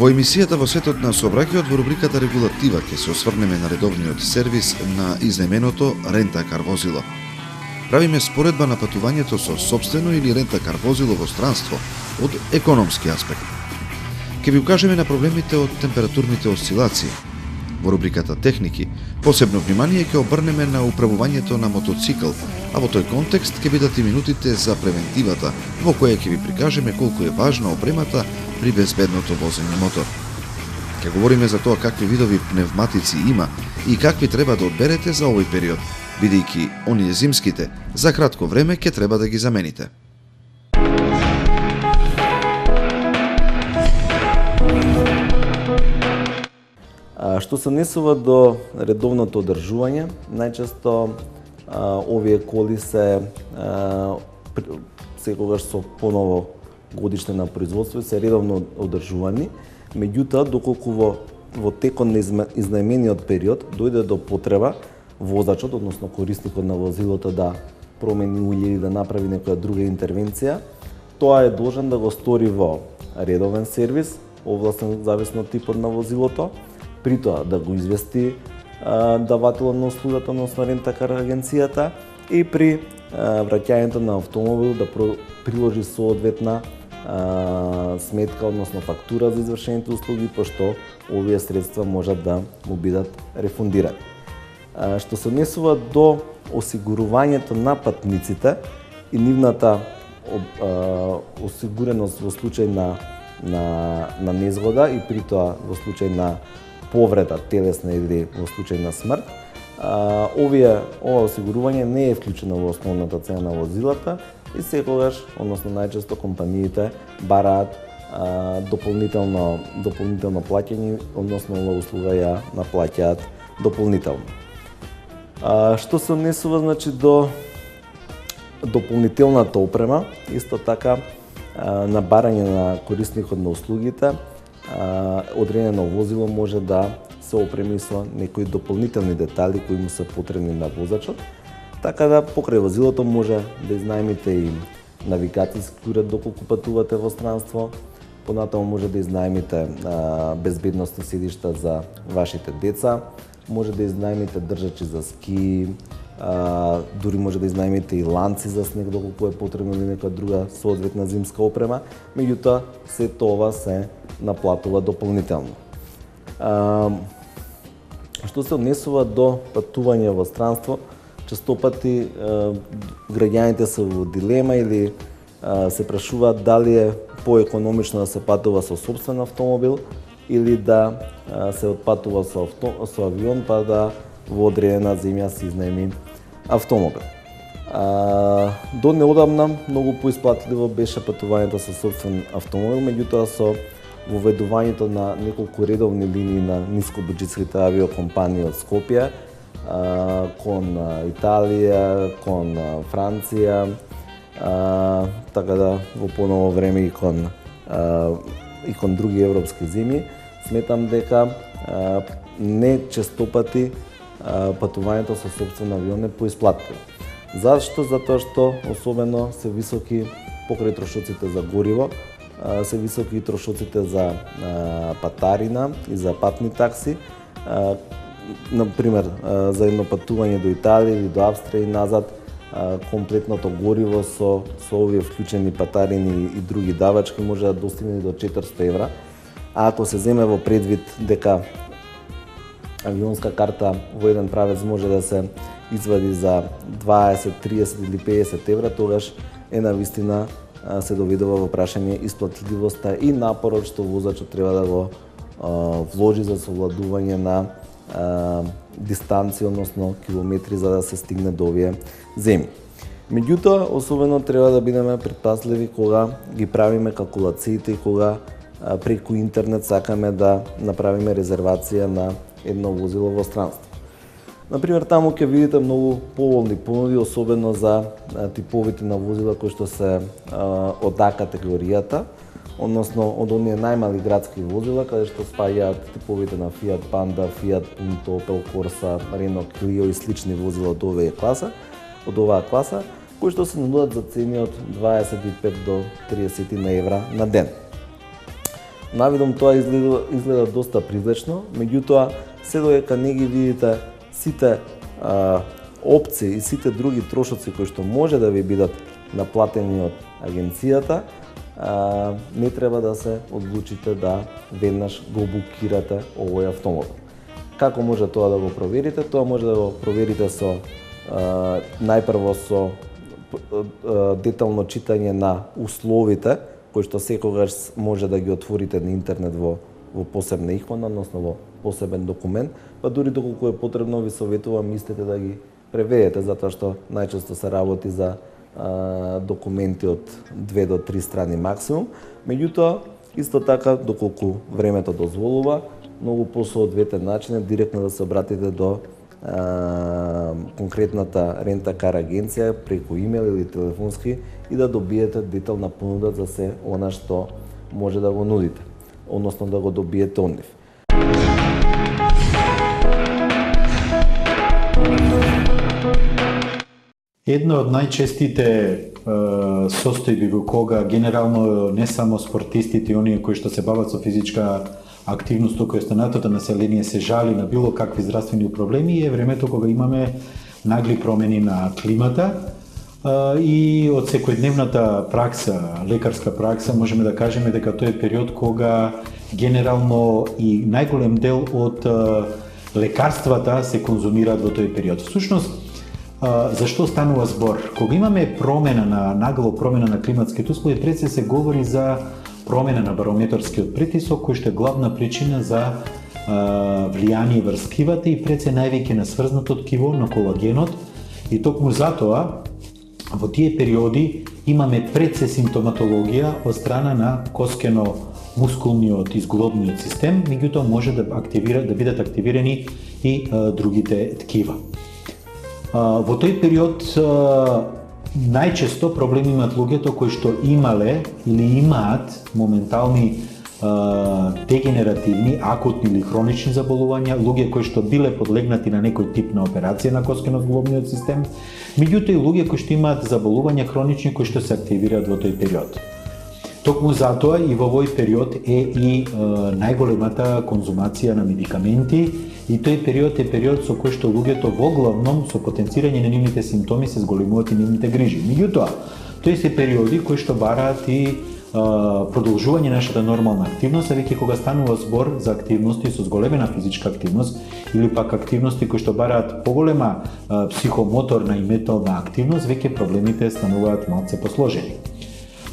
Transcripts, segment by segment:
Во емисијата во светот на сообраќајот во рубриката Регулатива ќе се осврнеме на редовниот сервис на изнаеменото рента-кар возило. Правиме споредба на патувањето со сопствено или рента-кар возило во странство од економски аспект. Ќе ви укажеме на проблемите од температурните осцилации. Во рубриката Техники посебно внимание ќе обрнеме на управувањето на мотоцикл, а во тој контекст ќе бидат и минутите за превентивата, во која ќе ви прикажеме колку е важна опремата при безбедното возење мотор. Ќе говориме за тоа какви видови пневматици има и какви треба да одберете за овој период, бидејќи оние зимските за кратко време ќе треба да ги замените. Што се однесува до редовното одржување, најчесто овие коли се секогаш со поново годишне на производство се редовно одржувани, меѓутоа доколку во текот на изнаемениот период дојде до потреба возачот, односно корисникот на возилото да промени улје или да направи некоја друга интервенција, тоа е должен да го стори во редовен сервис, овластен зависно од типот на возилото, при тоа да го извести давателот на услугата, односно рента-кар агенцијата, и при враќањето на автомобил да приложи соодветна сметка, односно фактура за извршените услуги, пошто овие средства можат да му бидат рефундирани. Што се однесува до осигурувањето на патниците и нивната осигуреност во случај на незгода и при тоа во случај на повреда телесна или во случај на смрт, ова осигурување не е вклучено во основната цена на возилата и секогаш, односно најчесто компаниите бараат дополнително плаќање, односно оваа услуга ја наплаќаат дополнително. Што се однесува до дополнителната опрема, исто така на барање на корисникот на услугите, одредено возило може да се опреми со некои дополнителни детали кои му се потребни на возачот, така да покрај возилото може да изнаемите и навигацијски уред доколку патувате во странство, понатаму може да изнаемите безбедносни седишта за вашите деца, може да изнаемите држачи за ски, дури може да изнаемите и ланци за снег доколку е потребно или нека друга соодветна зимска опрема, меѓутоа се тоа се наплатува дополнително. Што се однесува до патување во странство, честопати граѓаните се во дилема или се прашуваат дали е поекономично да се патува со сопствен автомобил или да се отпатува со авион па да во одредена земја се изнаеми автомобил. До неодамна многу поисплатливо беше патувањето со сопствен автомобил, меѓутоа со воведувањето на неколку редовни линии на нискобуџетските авиокомпании од Скопје кон Италија, кон Франција, така да во поново време и кон други европски земји, сметам дека не честопати патувањето со сопствен авион е поисплатливо. Зашто? Затоа што особено се високи покрај трошоците за гориво, се високи и трошоците за патарина и за патни такси. Например, за едно патување до Италија или до Австрија и назад, комплетното гориво со овие вклучени патарини и други давачки може да достигне до 400 евра. А ако се земе во предвид дека авионска карта во еден правец може да се извади за 20, 30 или 50 евра, тогаш е навистина се доведува во прашање исплатливоста и напорот што возачот треба да го вложи за совладување на дистанција, односно километри за да се стигне до овие земји. Меѓутоа, особено треба да бидеме предпазливи кога ги правиме калкулациите и кога преку интернет сакаме да направиме резервација на едно возило во странство. Например, таму ќе видите многу поволни понуди, особено за типовите на возила кои што се од А категоријата, односно од оние најмали градски возила, каде што спаѓаат типовите на Fiat Panda, Fiat Punto, Opel Corsa, Renault Clio и слични возила од оваа класа, кои што се нудат за цени од 25 до 30 евра на ден. Навидом тоа изгледа доста привлечно, меѓутоа се додека не ги видите сите опции и сите други трошоци кои што може да ви бидат наплатени од агенцијата, не треба да се одлучите да веднаш го букирате овој автомобил. Како може тоа да го проверите? Тоа може да го проверите со најпрво со детално читање на условите кои што секогаш може да ги отворите на интернет во посебна икона, односно во посебен документ, па дури доколку е потребно ви советувам мислете да ги преведете, затоа што најчесто се работи за документи од 2 до 3 страни максимум. Меѓутоа, исто така, доколку времето дозволува, многу посоодветен начин е директно да се обратите до конкретната рент-а-кар агенција преку имейл или телефонски и да добиете детална понуда за се она што може да го нудите, односно да го добиете од нив. Една од најчестите состојби во кога генерално не само спортистите и оние кои што се бават со физичка активност, туку останатото население се жали на било какви здравствени проблеми е времето кога имаме нагли промени на климата и од секојдневната пракса, лекарска пракса, можеме да кажеме дека тој е период кога генерално и најголем дел од лекарствата се конзумираат во тој период. Всушност, зашто станува збор? Кога имаме нагло промена на климатските услови, пред се говори за промена на барометарскиот притисок, кој што е главна причина за влијание врз ткивата и пред се највеќе на сврзнато ткиво, на колагенот. И токму затоа, во тие периоди имаме пред се симптоматологија од страна на коскено-мускулниот и зглобниот систем, меѓутоа може да бидат активирани и другите ткива. Во тој период најчесто проблеми имаат луѓето кои што имале или имаат моментални дегенеративни, акутни или хронични заболувања, луѓе кои што биле подлегнати на некој тип на операција на коскено-зглобниот систем, меѓутоа и луѓе кои што имаат заболувања хронични кои што се активираат во тој период. Токму затоа и во овој период е и најголемата конзумација на медикаменти и тој период е период со кој што луѓето во главном со потенцирање на нивните симптоми се зголемуваат и нивните грижи. Меѓутоа, тој се периоди кои што бараат и продолжување нашата нормална активност, а веќе кога станува збор за активности со зголемена физичка активност или пак активности кои што бараат поголема психомоторна и ментална активност, веќе проблемите стануваат малце посложени.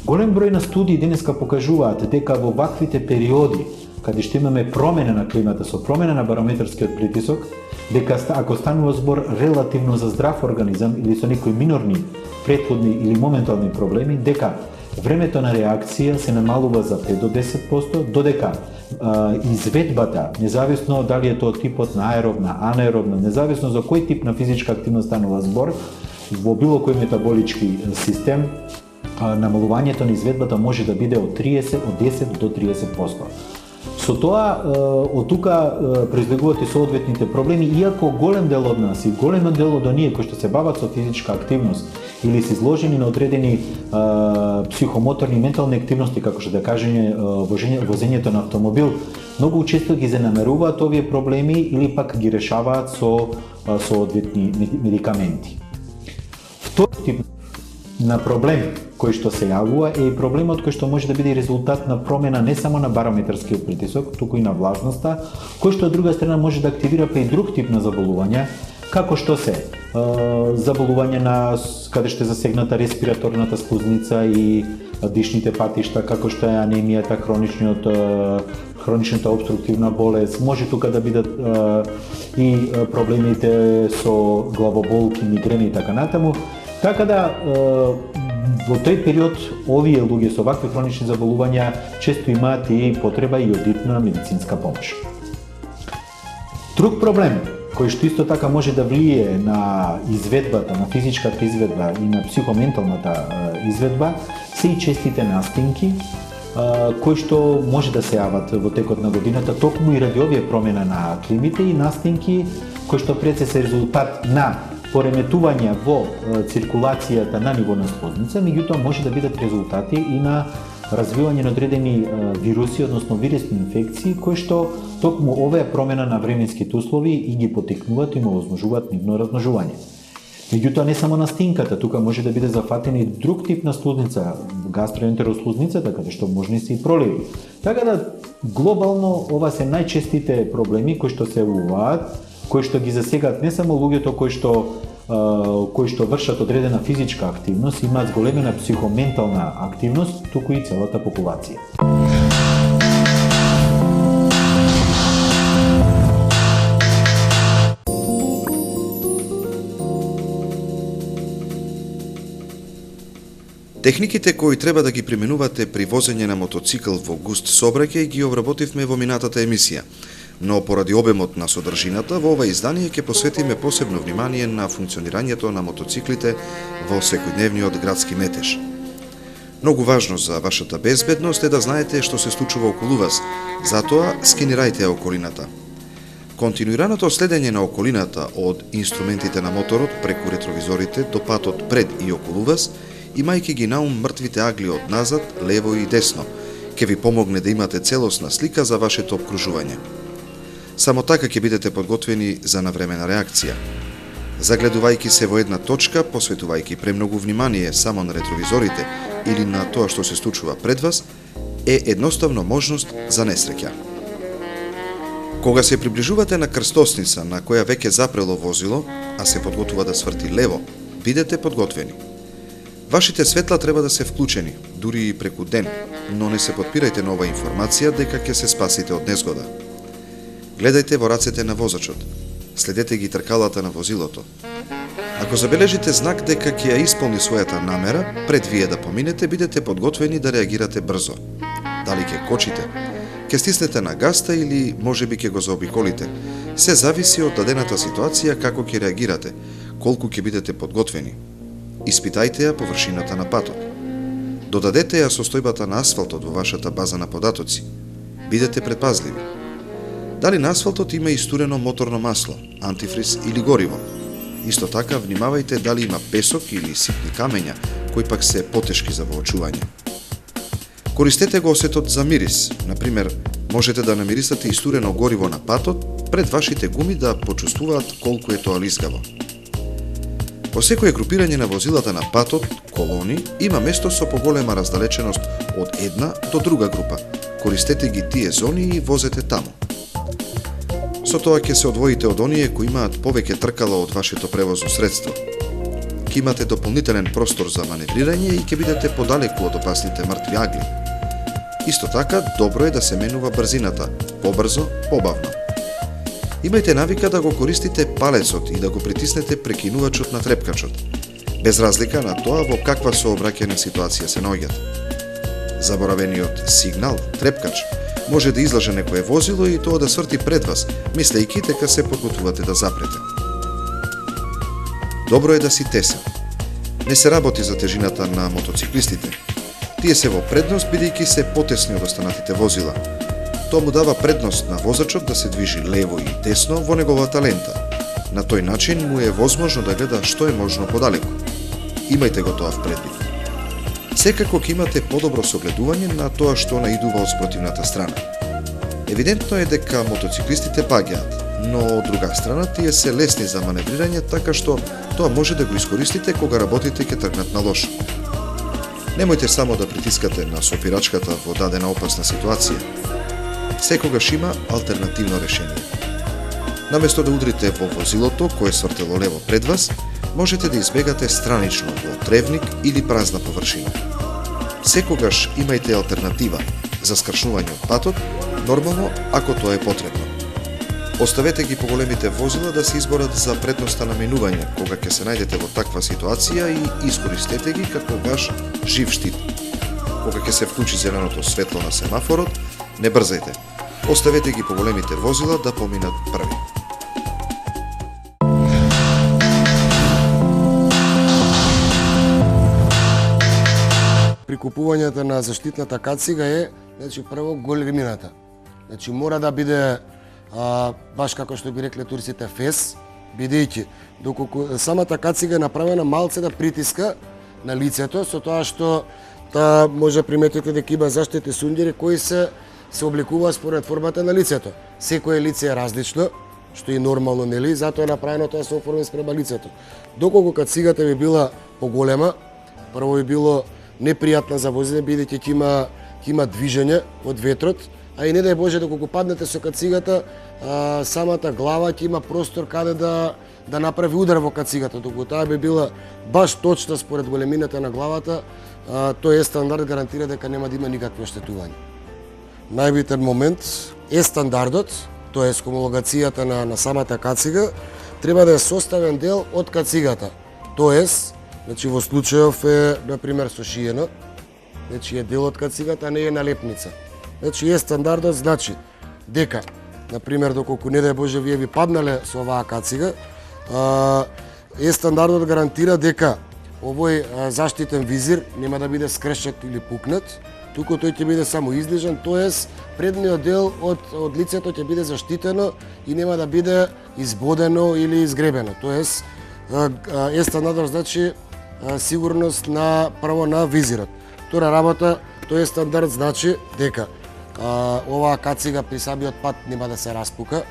Голем број на студии денеска покажуваат дека во ваквите периоди каде што имаме промена на климата со промена на барометарскиот притисок, дека ако станува збор релативно за здрав организам или со некои минорни претходни или моментални проблеми, дека времето на реакција се намалува за 5 до 10%, додека изведбата, независно дали е тоа типот на аеробна, анаеробна, независно за кој тип на физичка активност станува збор, во било кој метаболички систем, намалувањето на изведбата може да биде од 10 до 30%. Со тоа, од тука произлегуваат и соодветните проблеми, иако голем дел од нас и голем дел од оние кои што се бават со физичка активност или се изложени на одредени психомоторни и ментални активности, како што да кажеме возењето на автомобил, многу често ги занемаруваат овие проблеми или пак ги решаваат со соодветни медикаменти. Втори тип на проблем кој што се јавува е и проблемот кој што може да биде резултат на промена не само на барометарскиот притисок, туку и на влажноста, кој што од друга страна може да активира па и друг тип на заболувања, како што се заболување на каде што е засегната респираторната слузница и дишните патишта, како што е анемијата, хроничната обструктивна болест, може тука да бидат и проблемите со главоболки, мигрени и така натаму. Така да, во тој период, овие луѓе со вакви хронични заболувања често имаат и потреба и од итна медицинска помош. Друг проблем, кој што исто така може да влие на изведбата, на физичката изведба и на психоменталната изведба, се и честите настинки, кои што може да се јават во текот на годината, токму и ради овие промена на климите и настинки, кои што пред се резултат на пореметување во циркулацијата на ниво на слозница, меѓутоа може да бидат резултати и на развивање на одредени вируси, односно вирусни инфекции, кои што токму оваа промена на временските услови и ги потикнуваат и му овозможуваат нивно размножување. Меѓутоа, не само на стинката, тука може да биде зафатена и друг тип на слузница, гастроентерослузницата, каде што можни се и проливи. Така да, глобално, ова се најчестите проблеми кои што се јавуваат, кои што ги засегаат не само луѓето кои што вршат одредена физичка активност, имаат зголемена психоментална активност, туку и целата популација. Техниките кои треба да ги применувате при возење на мотоцикл во густ сообраќај ги обработивме во минатата емисија, но поради обемот на содржината во ова издание ќе посветиме посебно внимание на функционирањето на мотоциклите во секојдневниот градски метеж. Многу важно за вашата безбедност е да знаете што се случува околу вас, затоа скенирајте околината. Континуираното следење на околината од инструментите на моторот преку ретровизорите до патот пред и околу вас, имајќи ги наум мртвите агли од назад, лево и десно, ќе ви помогне да имате целосна слика за вашето обкружување. Само така ќе бидете подготвени за навремена реакција. Загледувајќи се во една точка, посветувајќи премногу внимание само на ретровизорите или на тоа што се случува пред вас, е едноставно можност за несреќа. Кога се приближувате на крстосница на која веќе запрело возило, а се подготува да сврти лево, бидете подготвени. Вашите светла треба да се вклучени, дури и преку ден, но не се подпирајте на оваа информација дека ќе се спасите од незгода. Гледајте во рацете на возачот, следете ги тркалата на возилото. Ако забележите знак дека ќе ја исполни својата намера, пред вие да поминете, бидете подготвени да реагирате брзо. Дали ќе кочите, ќе стиснете на гаста или можеби ќе го заобиколите. Се зависи од дадената ситуација како ќе реагирате, колку ќе бидете подготвени. Испитајте ја површината на патот. Додадете ја состојбата на асфалтот во вашата база на податоци. Бидете предпазливи. Дали на асфалтот има истурено моторно масло, антифриз или гориво? Исто така, внимавајте дали има песок или ситни камења, кои пак се потешки за воочување. Користете го осетот за мирис. Например, можете да намирисате истурено гориво на патот пред вашите гуми да почувствуваат колку е тоа лизгаво. Во секое групирање на возилата на патот, колони, има место со поголема раздалеченост од една до друга група. Користете ги тие зони и возете таму. Со тоа ќе се одвоите од оние кои имаат повеќе тркала од вашето превозно средство. Ќе имате дополнителен простор за маневрирање и ќе бидете подалеку од опасните мртви агли. Исто така, добро е да се менува брзината, побрзо, побавно. Имајте навика да го користите палецот и да го притиснете прекинувачот на трепкачот, без разлика на тоа во каква сообраќајна ситуација се наоѓате. Заборавениот сигнал, трепкач, може да излаже некое возило и тоа да сврти пред вас, мислејќи дека се подготвувате да запрете. Добро е да си тесен. Не се работи за тежината на мотоциклистите. Тие се во предност бидејќи се потесни од останатите возила. Тоа му дава предност на возачот да се движи лево и десно во неговата лента. На тој начин му е возможно да гледа што е можно подалеку. Имајте го тоа в предвид. Секако ќе имате подобро согледување на тоа што наидува од спротивната страна. Евидентно е дека мотоциклистите паѓаат, но од друга страна тие се лесни за маневрирање, така што тоа може да го искористите кога работите ќе тргнат на лошо. Немојте само да притискате на сопирачката во дадена опасна ситуација. Секогаш има алтернативно решение. Наместо да удрите во возилото кое свртело лево пред вас, можете да избегате странично во тревник или празна површина. Секогаш имајте алтернатива за скршнување од патот, нормално ако тоа е потребно. Оставете ги поголемите возила да се изборат за предноста на минување кога ќе се најдете во таква ситуација и искористете ги како ваш жив штит. Кога ќе се вклучи зеленото светло на семафорот, не брзајте. Оставете ги поголемите возила да поминат први. При купувањето на заштитната кацига е, прво големината. Мора да биде баш како што би рекле турците фес, бидејќи доколку самата кацига е направена малце да притиска на лицето, со тоа што таа може приметите дека има заштитни сундири кои се обликуваат според формата на лицето. Секое лице е различно, што е нормално, нели? Затоа е направено тоа се оформи спрема лицето. Доколку кацигата би била поголема, прво би било непријатна за возење, бидејќи ќе има движење од ветрот, а и не дај Боже доколку паднете со кацигата, самата глава ќе има простор каде да направи удар во кацигата, доколку таа би била баш точна според големината на главата, тој е стандард гарантира дека нема да има никакво оштетување. Најбитен момент е стандардот, тоа е хомологацијата на самата кацига, треба да е составен дел од кацигата. Тоест, значи во случајов е на пример сошиено, значи е дел од кацигата, а не е налепница. Значи е стандардот, значи дека на пример доколку не дај Боже вие ви паднале со оваа кацига, е стандардот гарантира дека овој заштитен визир нема да биде скршет или пукнат, туку тој ќе биде само излежан, тоест предниот дел од лицето ќе биде заштитено и нема да биде избодено или изгребено. Тоест е стандардот значи сигурност на право на визирот. Втора работа, тој е стандард значи дека оваа кацига при самиот пат нема да се распука,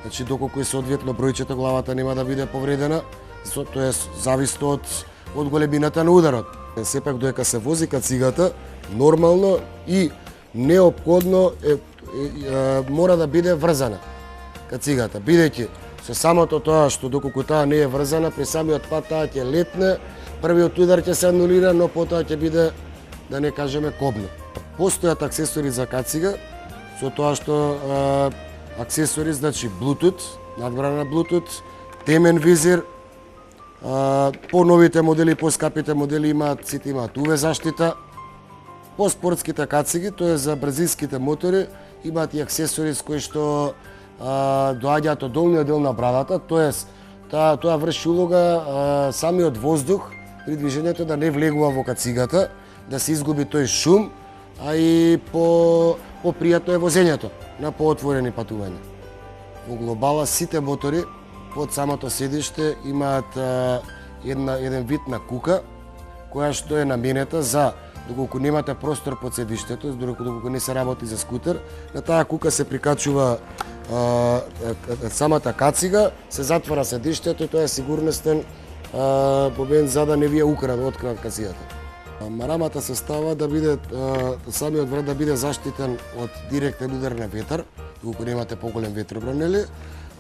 значи доколку е соодветно бројчето главата нема да биде повредена, тоа е зависно од големината на ударот. Сепак додека се вози кацигата, нормално и неопходно мора да биде врзана кацигата, бидејќи со самото тоа што доколку таа не е врзана, при самиот пат таа ќе летне, првиот удар ќе се анулира, но потоа ќе биде, да не кажеме, кобно. Постојат аксесори за кацига, со тоа што аксесори значи Bluetooth, надбрана на Bluetooth, темен визир, по новите модели, по скапите модели сите имаат UV заштита. По спортските кациги, тоа за бразилските мотори, имаат и аксесори с кои што доаѓаат од долниот дел на брадата, тоест тоа врши улога самиот воздух при движењето да не влегува во кацигата, да се изгуби тој шум, а и попријатно е возењето на поотворени патувања. Во глобала сите мотори под самото седиште имаат еден вид на кука, која што е наменета за доколку немате простор под седиштето, доколку не се работи за скутер, на таа кука се прикачува самата кацига, се затвара седиштето и тоа е сигурностен момент за да не ви открадат кацигата. Марамата се става да биде самиот врат да биде заштитен од директен удар на ветар, доколку немате поголем ветробран, нели,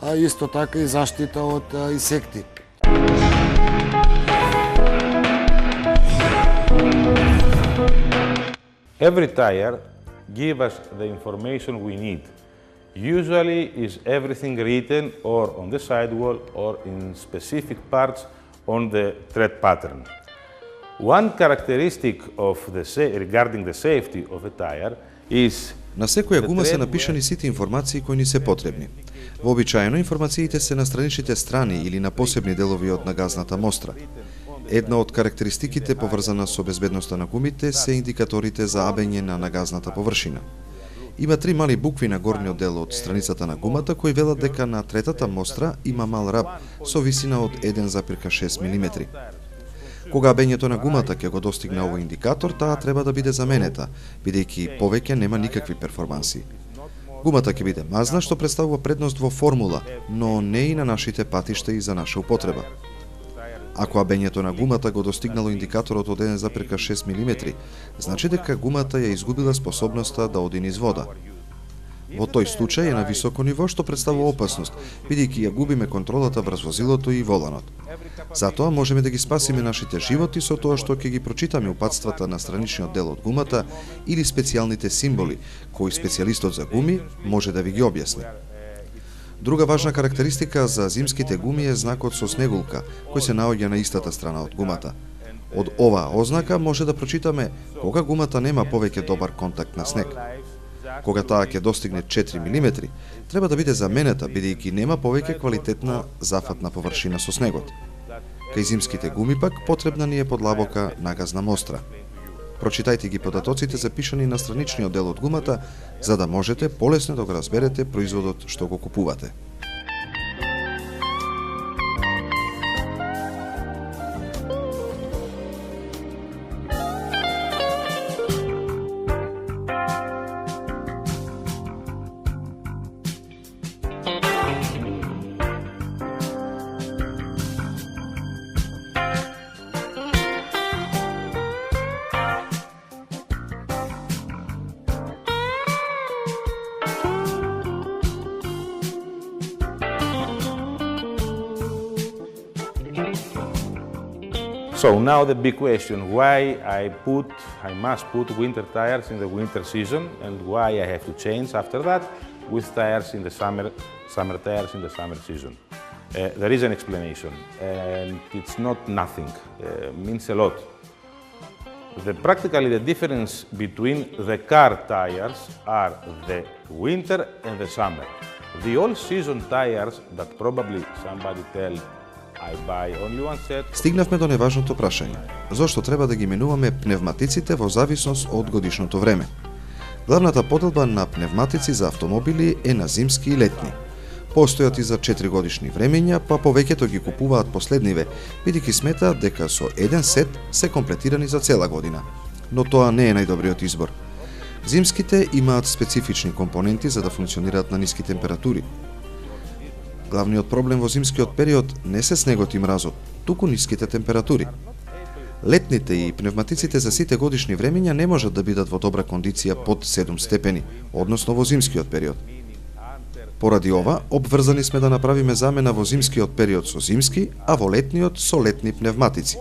а исто така и заштита од инсекти. Every tire gives us the information we need. Usually is everything written or on the sidewall or in specific parts on the tread pattern. One characteristic regarding the safety of a tire is На секоја гума се напишани сите информации кои ни се потребни. Вообичаено информациите се на страничните страни или на посебни делови од нагазната мостра. Една од карактеристиките поврзана со безбедноста на гумите се индикаторите за абење на нагазната површина. Има 3 мали букви на горниот дел од страницата на гумата кои велат дека на третата мостра има мал раб со висина од 1,6 мм. Кога абењето на гумата ќе го достигне овој индикатор, таа треба да биде заменета, бидејќи повеќе нема никакви перформанси. Гумата ќе биде мазна, што представува предност во формула, но не и на нашите патишта и за наша употреба. Ако абењето на гумата го достигнало индикаторот од 1,6 мм, значи дека гумата ја изгубила способноста да оди низ вода. Во тој случај е на високо ниво што представува опасност, бидејќи ја губиме контролата врз возилото и воланот. Затоа можеме да ги спасиме нашите животи со тоа што ќе ги прочитаме упатствата на страничниот дел од гумата или специјалните символи, кои специјалистот за гуми може да ви ги објасни. Друга важна карактеристика за зимските гуми е знакот со снегулка, кој се наоѓа на истата страна од гумата. Од оваа ознака може да прочитаме кога гумата нема повеќе добар контакт на снег. Кога таа ќе достигне 4 мм, треба да биде заменета, бидејќи нема повеќе квалитетна зафатна површина со снегот. Кај зимските гуми пак потребна ни е подлабока нагазна мостра. Прочитајте ги податоците запишани на страничниот дел од гумата, за да можете полесно да го разберете производот што го купувате. So now the big question, why I must put winter tires in the winter season and why I have to change after that with tires in the summer tires in the summer season. There is an explanation and it's not nothing, means a lot. Practically the difference between the car tires are the winter and the summer. The all-season tires that probably somebody tell I buy only one set. Стигнавме до неважното прашање. Зошто треба да ги менуваме пневматиците во зависност од годишното време? Главната поделба на пневматици за автомобили е на зимски и летни. Постојат и за 4 годишни времења, па повеќето ги купуваат последниве, бидејќи сметаат дека со еден сет се комплетирани за цела година. Но тоа не е најдобриот избор. Зимските имаат специфични компоненти за да функционираат на ниски температури. Главниот проблем во зимскиот период не се снегот и мразот, туку ниските температури. Летните и пневматиците за сите годишни времења не можат да бидат во добра кондиција под 7 степени, односно во зимскиот период. Поради ова, обврзани сме да направиме замена во зимскиот период со зимски, а во летниот со летни пневматици.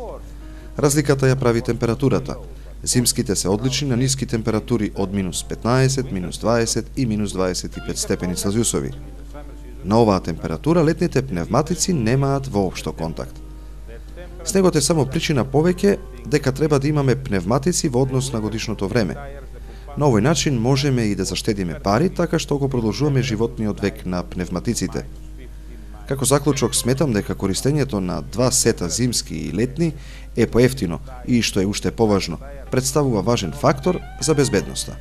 Разликата ја прави температурата. Зимските се одлични на ниски температури од минус 15, минус 20 и минус 25 степени Целзиусови. На оваа температура летните пневматици немаат воопшто контакт. Снегот е само причина повеќе дека треба да имаме пневматици во однос на годишното време. На овој начин можеме и да заштедиме пари, така што го продолжуваме животниот век на пневматиците. Како заклучок сметам дека користењето на 2 сета зимски и летни е поевтино и, што е уште поважно, представува важен фактор за безбедноста.